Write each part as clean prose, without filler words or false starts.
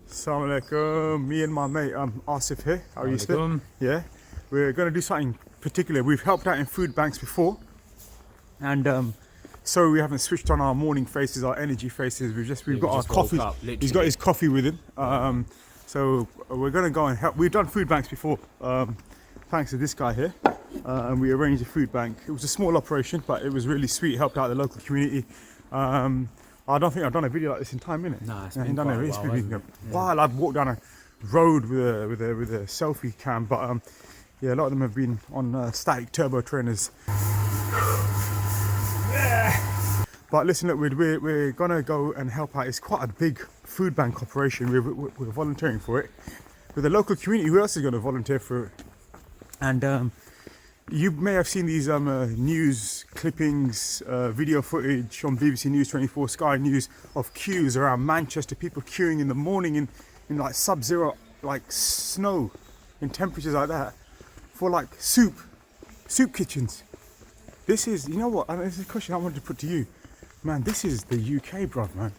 Assalamu alaikum. Me and my mate Asif here. How are you, Slip? Yeah, we're going to do something particular. We've helped out in food banks before, and so we haven't switched on our morning faces, our energy faces. We've got our coffee. He's got his coffee with him. So we're going to go and help. We've done food banks before, thanks to this guy here, and we arranged a food bank. It was a small operation, but it was really sweet. Helped out the local community. I don't think I've done a video like this in time, innit? No, it's been quite a while. I've walked down a road with a selfie cam, but yeah, a lot of them have been on static turbo trainers. But listen, look, we're gonna go and help out. It's quite a big food bank operation. We're volunteering for it with the local community. Who else is going to volunteer for it? And you may have seen these news clippings, video footage on BBC News 24, Sky News, of queues around Manchester, people queuing in the morning in like sub-zero, like snow, in temperatures like that, for like soup kitchens. This is, you know what, and this is a question I wanted to put to you. Man, this is the UK, bruv, man.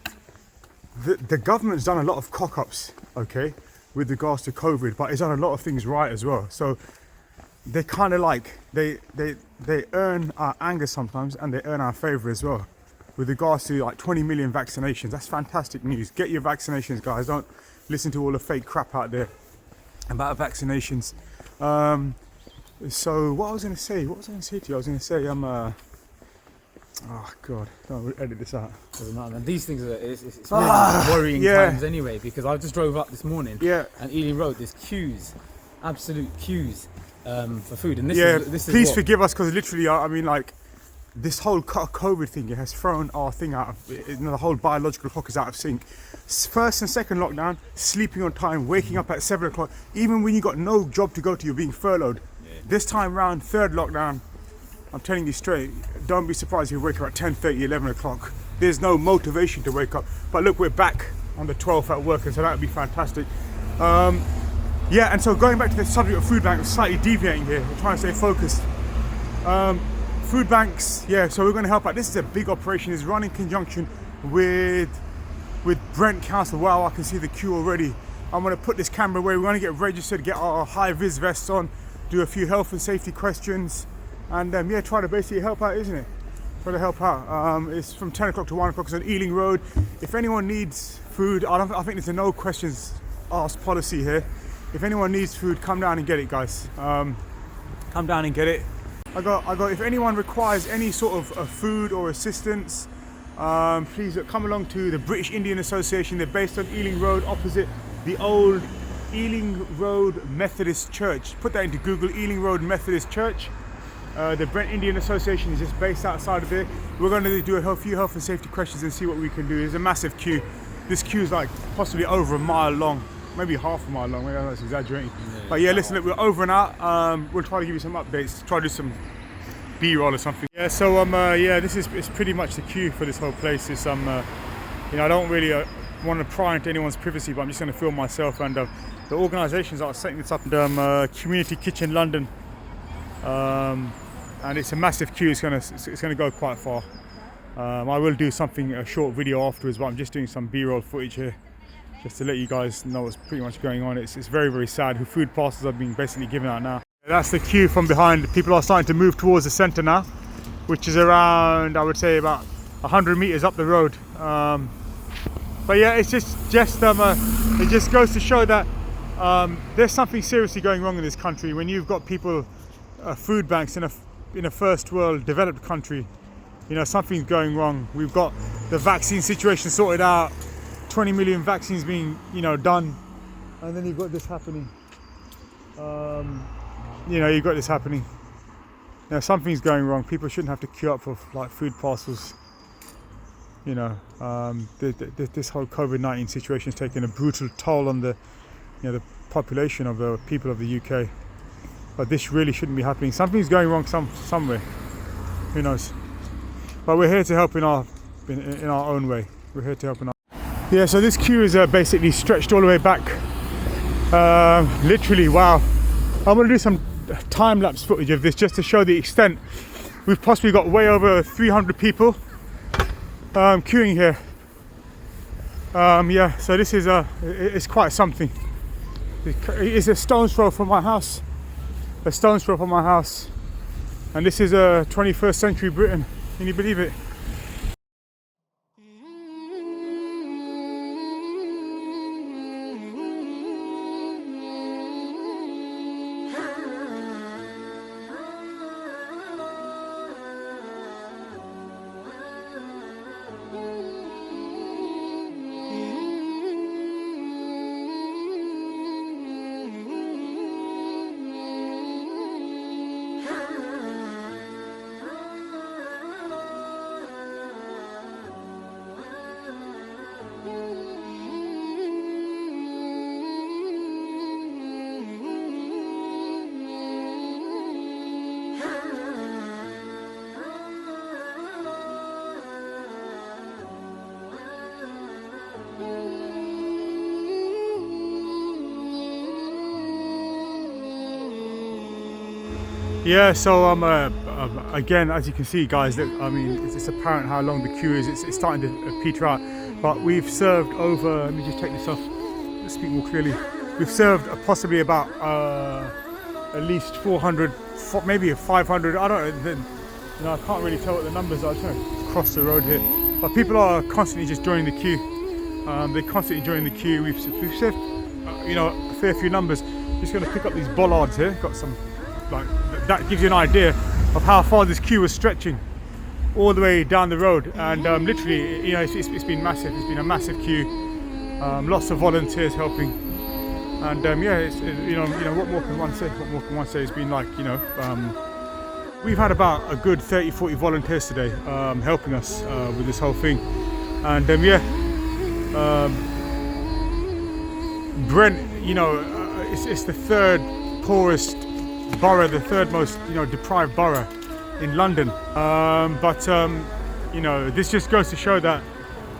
The government's done a lot of cock-ups, okay, with regards to COVID, but it's done a lot of things right as well. So they kind of like, they earn our anger sometimes, and they earn our favour as well. With regards to like 20 million vaccinations, that's fantastic news. Get your vaccinations, guys. Don't listen to all the fake crap out there about vaccinations. So what I was going to say to you, I was going to say, oh God, don't edit this out. Doesn't matter, man. These things it's really worrying times anyway, because I just drove up this morning and Ealing Road, there's queues, absolute queues. For food, and this is please forgive us, because literally, I mean, like, this whole COVID thing has thrown our thing out of, the whole biological clock is out of sync. First and second lockdown, sleeping on time, waking up at 7 o'clock, even when you got no job to go to, you're being furloughed. This time round, third lockdown, I'm telling you straight, don't be surprised if you wake up at 10:30, 11 o'clock. There's no motivation to wake up. But look, we're back on the 12th at work, and so that would be fantastic. Yeah, and so going back to the subject of food banks, slightly deviating here, we're trying to stay focused. Food banks, yeah, so we're going to help out. This is a big operation. It's run in conjunction with Brent Council. Wow, I can see the queue already. I'm going to put this camera away. We're going to get registered, get our high-vis vests on, do a few health and safety questions, and yeah, try to basically help out, isn't it? Try to help out. It's from 10 o'clock to 1 o'clock. It's on Ealing Road. If anyone needs food, I think there's a no questions asked policy here. If anyone needs food, come down and get it, guys. Come down and get it. I got. If anyone requires any sort of food or assistance, please come along to the British Indian Association. They're based on Ealing Road, opposite the old Ealing Road Methodist Church. Put that into Google, Ealing Road Methodist Church. The Brent Indian Association is just based outside of there. We're going to do a few health and safety questions and see what we can do. There's a massive queue. This queue is like possibly over a mile long. Maybe half a mile long, maybe that's exaggerating. But yeah, listen, look, we're over and out. We'll try to give you some updates, try to do some B-roll or something. Yeah, so yeah, this is pretty much the queue for this whole place. It's you know, I don't really want to pry into anyone's privacy, but I'm just going to film myself. And the organisations that are setting this up, Community Kitchen London, and it's a massive queue. It's going to go quite far. I will do a short video afterwards, but I'm just doing some B-roll footage here, just to let you guys know what's pretty much going on. It's very, very sad. Food parcels are being basically given out now. That's the queue from behind. People are starting to move towards the centre now, which is around, I would say, about 100 metres up the road. But yeah, it's just it just goes to show that there's something seriously going wrong in this country. When you've got people, food banks in a first world developed country, you know, something's going wrong. We've got the vaccine situation sorted out. 20 million vaccines being, you know, done, and then you've got this happening. You know, you've got this happening. Now something's going wrong. People shouldn't have to queue up for like food parcels. You know, this whole COVID-19 situation is taking a brutal toll on the the population of the people of the UK. But this really shouldn't be happening. Something's going wrong somewhere. Who knows? But we're here to help in our own way. We're here to help in our. Yeah, so this queue is basically stretched all the way back Literally, wow. I'm gonna do some time-lapse footage of this just to show the extent. We've possibly got way over 300 people queuing here. Yeah, so this is it's quite something. It's a stone's throw from my house. A stone's throw from my house. And this is 21st century Britain. Can you believe it? Yeah, so again, as you can see, guys, look, I mean, it's apparent how long the queue is. It's starting to peter out. But we've served over. Let me just take this off. Let's speak more clearly. We've served possibly about at least 400, maybe 500. I don't know. You know, I can't really tell what the numbers are. I'm just going to cross the road here. But people are constantly just joining the queue. They're constantly joining the queue. We've served, you know, a fair few numbers. Just going to pick up these bollards here. Got some. Like, that gives you an idea of how far this queue was stretching all the way down the road, and literally, you know, it's been massive. It's been a massive queue, lots of volunteers helping, and yeah, you know what more can one say? What more can one say? It's been like, you know, we've had about a good 30-40 volunteers today helping us with this whole thing, and yeah, Brent, you know, it's the third poorest borough, the third most, you know, deprived borough in London, but you know, this just goes to show that,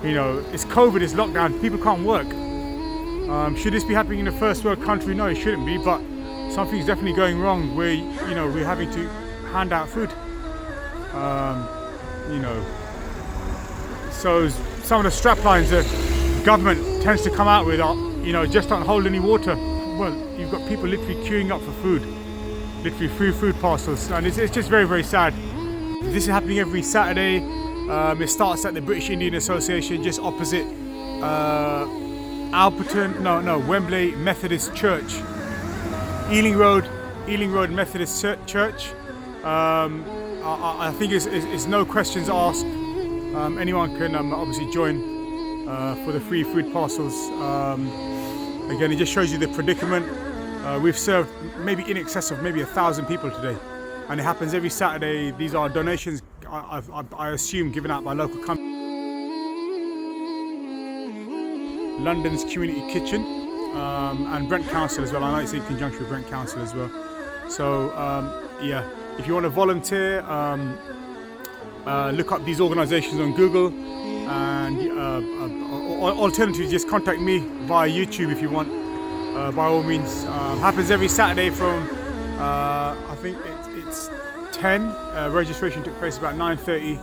you know, it's COVID, it's lockdown, people can't work. Should this be happening in a first world country? No, it shouldn't be, but something's definitely going wrong where, you know, we're having to hand out food, you know, so some of the strap lines the government tends to come out with are, you know, just don't hold any water. Well, you've got people literally queuing up for food, literally free food parcels, and it's just very, very sad. This is happening every Saturday. It starts at the British Indian Association, just opposite Wembley Methodist Church, Ealing Road Methodist Church. I think it's no questions asked. Anyone can obviously join for the free food parcels. Again, it just shows you the predicament. We've served maybe in excess of maybe 1,000 people today, and it happens every Saturday. These are donations, I assume, given out by local companies. London's Community Kitchen and Brent Council as well. I know it's in conjunction with Brent Council as well. So yeah, if you want to volunteer, look up these organisations on Google, and alternatively just contact me via YouTube if you want. By all means, happens every Saturday from I think it's 10. Registration took place about 9:30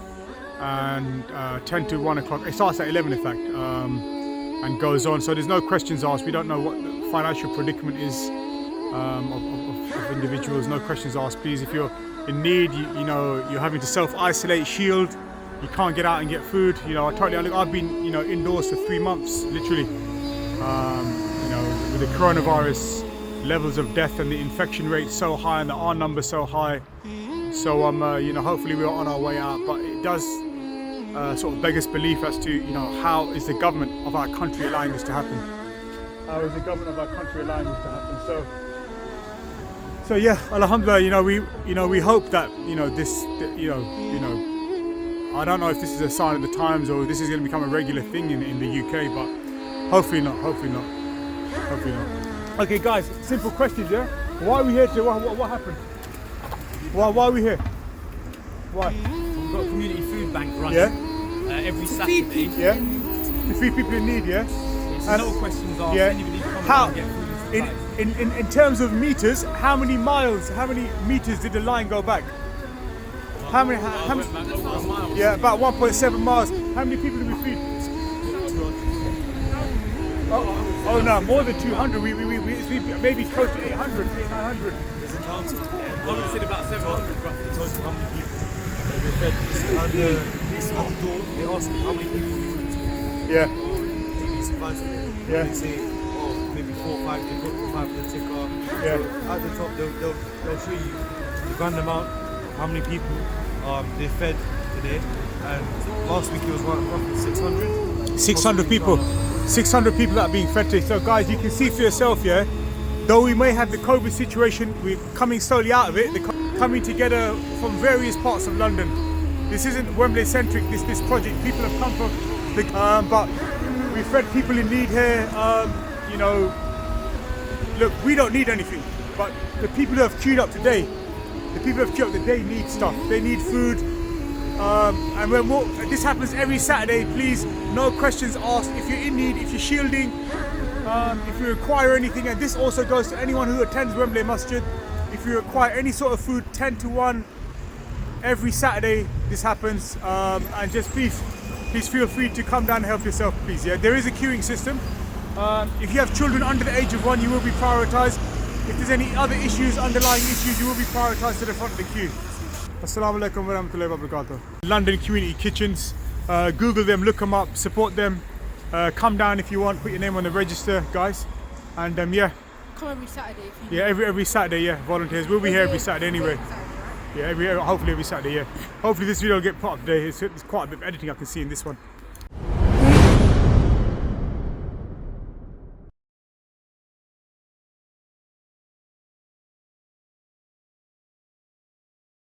and 10 to 1 o'clock. It starts at 11 in fact, and goes on. So there's no questions asked. We don't know what the financial predicament is of individuals. No questions asked. Please, if you're in need, you know, you're having to self-isolate, shield, you can't get out and get food. You know, I've been, you know, indoors for 3 months, literally. You know, with the coronavirus, levels of death and the infection rate so high and the R number so high. So you know, hopefully we're on our way out, but it does sort of beg us belief as to, you know, how is the government of our country allowing this to happen? How is the government of our country allowing this to happen? So yeah, alhamdulillah, you know, we hope that, you know, this, you know, I don't know if this is a sign of the times or this is going to become a regular thing in the UK, but hopefully not. Okay, guys, simple questions, yeah? Why are we here today? What happened? Why are we here? Why? We've got a community food bank running, yeah? Every Saturday. Yeah? To feed people in need, yeah? It's no questions asked. Yeah. Anybody come How? and get food. In terms of meters, how many meters did the line go back? How many? Yeah, about 1.7 miles. How many people did we feed? Oh no, more than 200. We maybe close to 800, 900. There's a council. I would say about 700 roughly. Total how many people they fed. At the door, they ask how many people. Yeah. Take these supplies from there. Yeah. They say, oh, maybe 4 or 5. They got 5 for the ticker. Yeah. So at the top, they'll show you the grand amount of how many people they fed today. And last week it was roughly 600. 600 people. 600 people that are being fed today. So guys, you can see for yourself, yeah, though we may have the COVID situation, we're coming slowly out of it, they're coming together from various parts of London. This isn't Wembley centric, this project, people have come from the, but we fed people in need here, you know, look, we don't need anything, but the people who have queued up today, they need stuff, they need food. And when this happens every Saturday, please, no questions asked. If you're in need, if you're shielding, if you require anything, and this also goes to anyone who attends Wembley Masjid, if you require any sort of food, 10 to 1, every Saturday this happens, and just please feel free to come down and help yourself, please. Yeah, there is a queuing system. If you have children under the age of 1, you will be prioritised. If there's any other issues, underlying issues, you will be prioritised to the front of the queue. Assalamu alaikum wa rahmatullahi wa barakatuh. London Community Kitchens. Google them, look them up, support them. Come down if you want, put your name on the register, guys. And yeah. Come every Saturday if you Yeah, every Saturday, yeah. Volunteers. We'll be here every Saturday anyway. Yeah, hopefully every Saturday, yeah. Hopefully this video will get put up today. It's quite a bit of editing I can see in this one.